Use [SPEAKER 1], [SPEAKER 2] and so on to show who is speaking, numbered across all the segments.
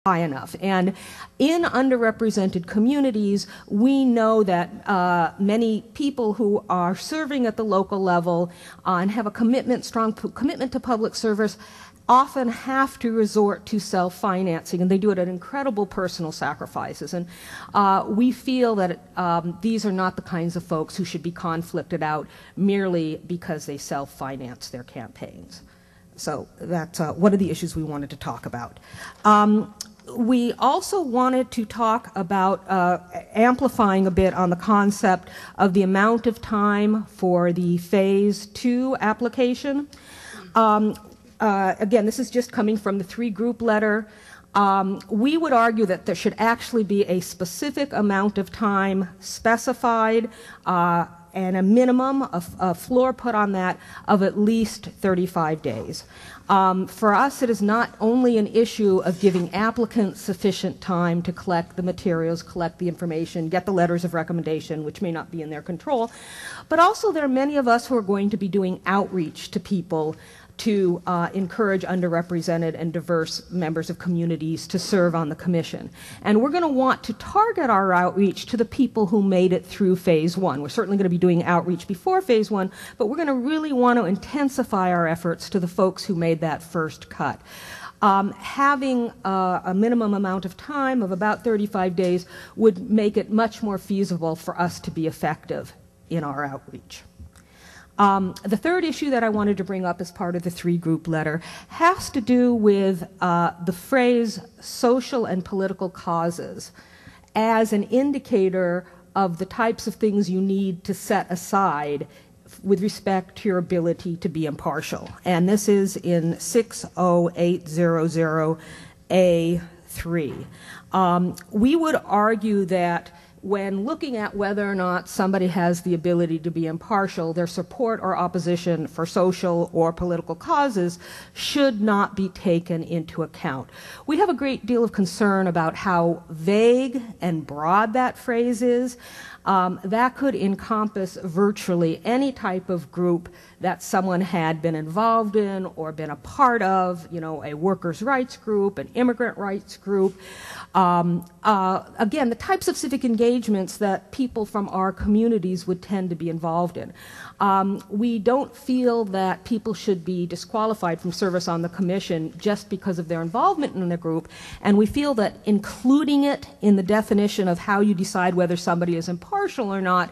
[SPEAKER 1] high enough. And in underrepresented communities, we know that many people who are serving at the local level and have a strong commitment to public service often have to resort to self-financing, and they do it at incredible personal sacrifices. And we feel that these are not the kinds of folks who should be conflicted out merely because they self-finance their campaigns. So that's one of the issues we wanted to talk about. We also wanted to talk about amplifying a bit on the concept of the amount of time for the Phase 2 application. Again, this is just coming from the 3-group letter. We would argue that there should actually be a specific amount of time specified and a minimum, a floor put on that of at least 35 days. For us, it is not only an issue of giving applicants sufficient time to collect the materials, collect the information, get the letters of recommendation, which may not be in their control, but also there are many of us who are going to be doing outreach to people to encourage underrepresented and diverse members of communities to serve on the commission. And we're going to want to target our outreach to the people who made it through Phase 1. We're certainly going to be doing outreach before Phase 1, but we're going to really want to intensify our efforts to the folks who made that first cut. Having a minimum amount of time of about 35 days would make it much more feasible for us to be effective in our outreach. The third issue that I wanted to bring up as part of the 3-group letter has to do with the phrase social and political causes as an indicator of the types of things you need to set aside with respect to your ability to be impartial. And this is in 60800A3. We would argue that when looking at whether or not somebody has the ability to be impartial, their support or opposition for social or political causes should not be taken into account. We have a great deal of concern about how vague and broad that phrase is. That could encompass virtually any type of group that someone had been involved in or been a part of, you know, a workers' rights group, an immigrant rights group. Again, the types of civic engagements that people from our communities would tend to be involved in. We don't feel that people should be disqualified from service on the commission just because of their involvement in the group, and we feel that including it in the definition of how you decide whether somebody is impartial or not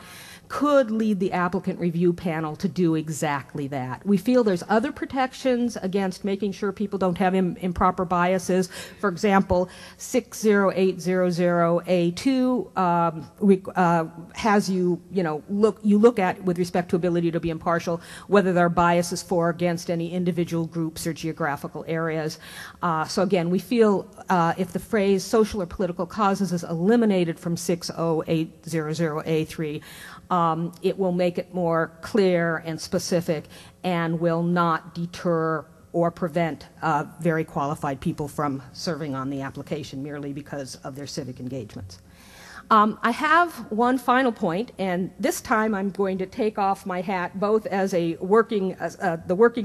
[SPEAKER 1] could lead the applicant review panel to do exactly that. We feel there's other protections against making sure people don't have improper biases. For example, 60800A2 has you look at, with respect to ability to be impartial, whether there are biases for or against any individual groups or geographical areas. So again, we feel if the phrase social or political causes is eliminated from 60800A3, it will make it more clear and specific and will not deter or prevent very qualified people from serving on the application merely because of their civic engagements. I have one final point, and this time I'm going to take off my hat both as the working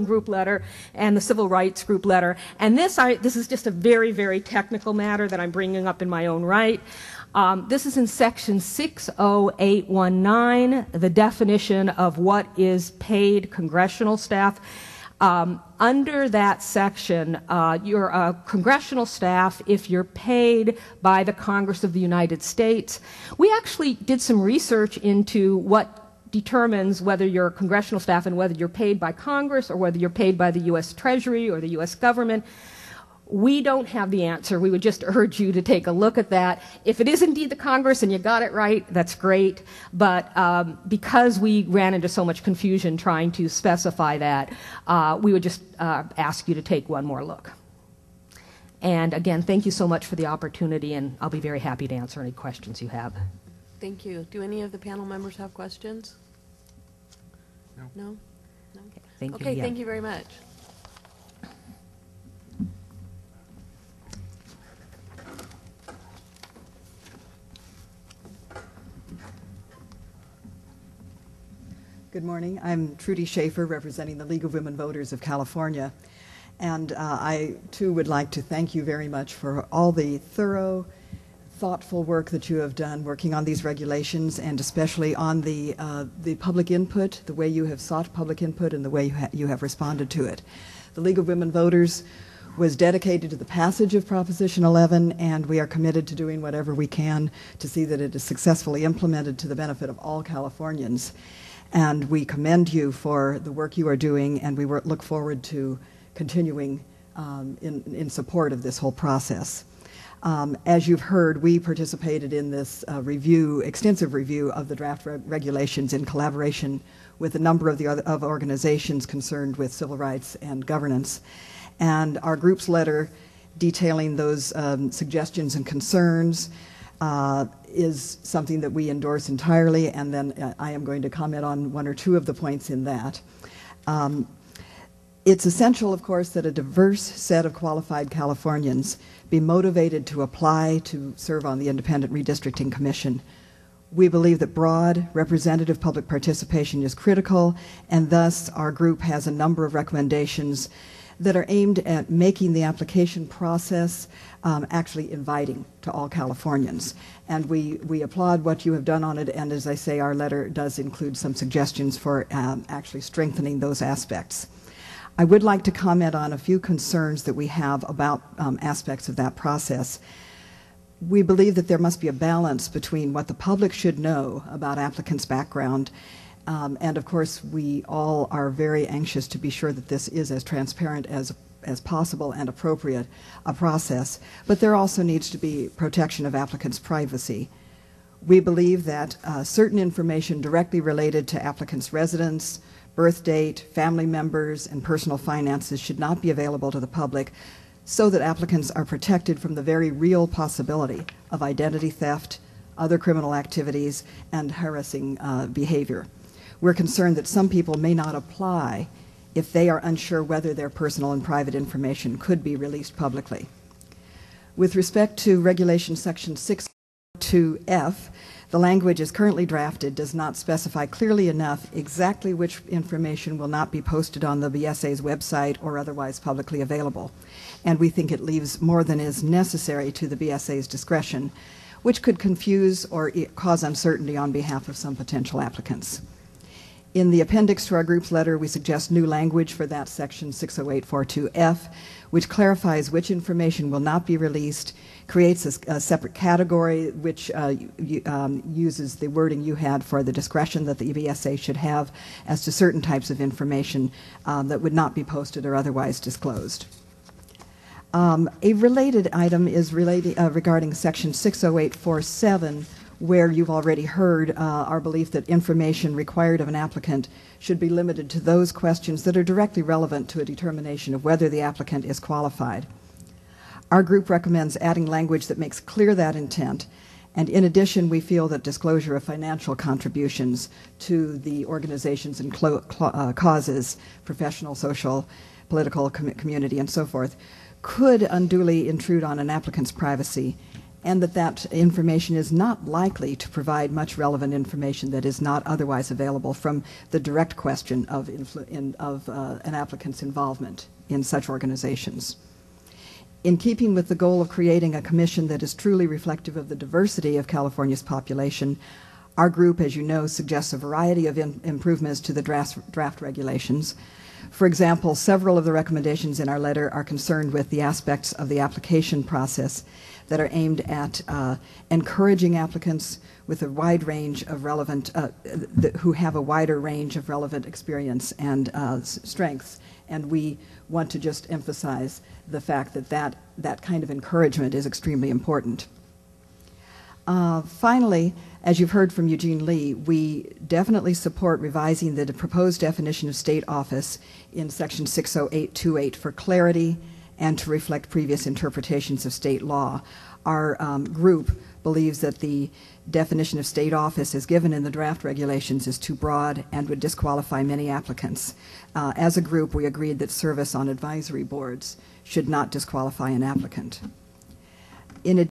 [SPEAKER 1] group letter and the civil rights group letter. And this is just a very, very technical matter that I'm bringing up in my own right. This is in section 60819, the definition of what is paid congressional staff. Under that section, you're a congressional staff if you're paid by the Congress of the United States. We actually did some research into what determines whether you're a congressional staff and whether you're paid by Congress or whether you're paid by the U.S. Treasury or the U.S. government. We don't have the answer. We would just urge you to take a look at that. If it is indeed the Congress and you got it right, that's great. But because we ran into so much confusion trying to specify that, we would just ask you to take one more look. And again, thank you so much for the opportunity, and I'll be very happy to answer any questions you have.
[SPEAKER 2] Thank you. Do any of the panel members have questions?
[SPEAKER 3] No.
[SPEAKER 2] No? No?
[SPEAKER 1] Okay, thank you.
[SPEAKER 2] Okay,
[SPEAKER 1] yeah.
[SPEAKER 2] thank you very much.
[SPEAKER 4] Good morning. I'm Trudy Schaefer, representing the League of Women Voters of California. And I, too, would like to thank you very much for all the thorough, thoughtful work that you have done working on these regulations, and especially on the public input, the way you have sought public input and the way you have responded to it. The League of Women Voters was dedicated to the passage of Proposition 11, and we are committed to doing whatever we can to see that it is successfully implemented to the benefit of all Californians. And we commend you for the work you are doing, and we look forward to continuing in support of this whole process. As you've heard, we participated in this extensive review of the draft regulations in collaboration with a number of the other organizations concerned with civil rights and governance. And our group's letter detailing those suggestions and concerns is something that we endorse entirely, and then I am going to comment on one or two of the points in that. It's essential, of course, that a diverse set of qualified Californians be motivated to apply to serve on the Independent Redistricting Commission. We believe that broad, representative public participation is critical, and thus our group has a number of recommendations that are aimed at making the application process actually inviting to all Californians. And we applaud what you have done on it, and as I say, our letter does include some suggestions for actually strengthening those aspects. I would like to comment on a few concerns that we have about aspects of that process. We believe that there must be a balance between what the public should know about applicants' background, and of course we all are very anxious to be sure that this is as transparent as possible and appropriate a process, but there also needs to be protection of applicants' privacy. We believe that certain information directly related to applicants' residence, birth date, family members, and personal finances should not be available to the public, so that applicants are protected from the very real possibility of identity theft, other criminal activities, and harassing behavior. We're concerned that some people may not apply if they are unsure whether their personal and private information could be released publicly. With respect to Regulation Section 6.2F, the language as currently drafted does not specify clearly enough exactly which information will not be posted on the BSA's website or otherwise publicly available. And we think it leaves more than is necessary to the BSA's discretion, which could confuse or cause uncertainty on behalf of some potential applicants. In the appendix to our group's letter, we suggest new language for that section 60842F, which clarifies which information will not be released, creates a separate category which uses the wording you had for the discretion that the BSA should have as to certain types of information that would not be posted or otherwise disclosed. A related item is regarding section 60847, where you've already heard our belief that information required of an applicant should be limited to those questions that are directly relevant to a determination of whether the applicant is qualified. Our group recommends adding language that makes clear that intent, and in addition, we feel that disclosure of financial contributions to the organizations and causes, professional, social, political, community, and so forth, could unduly intrude on an applicant's privacy, and that information is not likely to provide much relevant information that is not otherwise available from the direct question of an applicant's involvement in such organizations. In keeping with the goal of creating a commission that is truly reflective of the diversity of California's population, our group, as you know, suggests a variety of improvements to the draft regulations. For example, several of the recommendations in our letter are concerned with the aspects of the application process that are aimed at encouraging applicants with a wide range of relevant, who have a wider range of relevant experience and strengths. And we want to just emphasize the fact that kind of encouragement is extremely important. Finally, as you've heard from Eugene Lee, we definitely support revising the proposed definition of state office in section 60828 for clarity and to reflect previous interpretations of state law. Our group believes that the definition of state office as given in the draft regulations is too broad and would disqualify many applicants. As a group, we agreed that service on advisory boards should not disqualify an applicant. In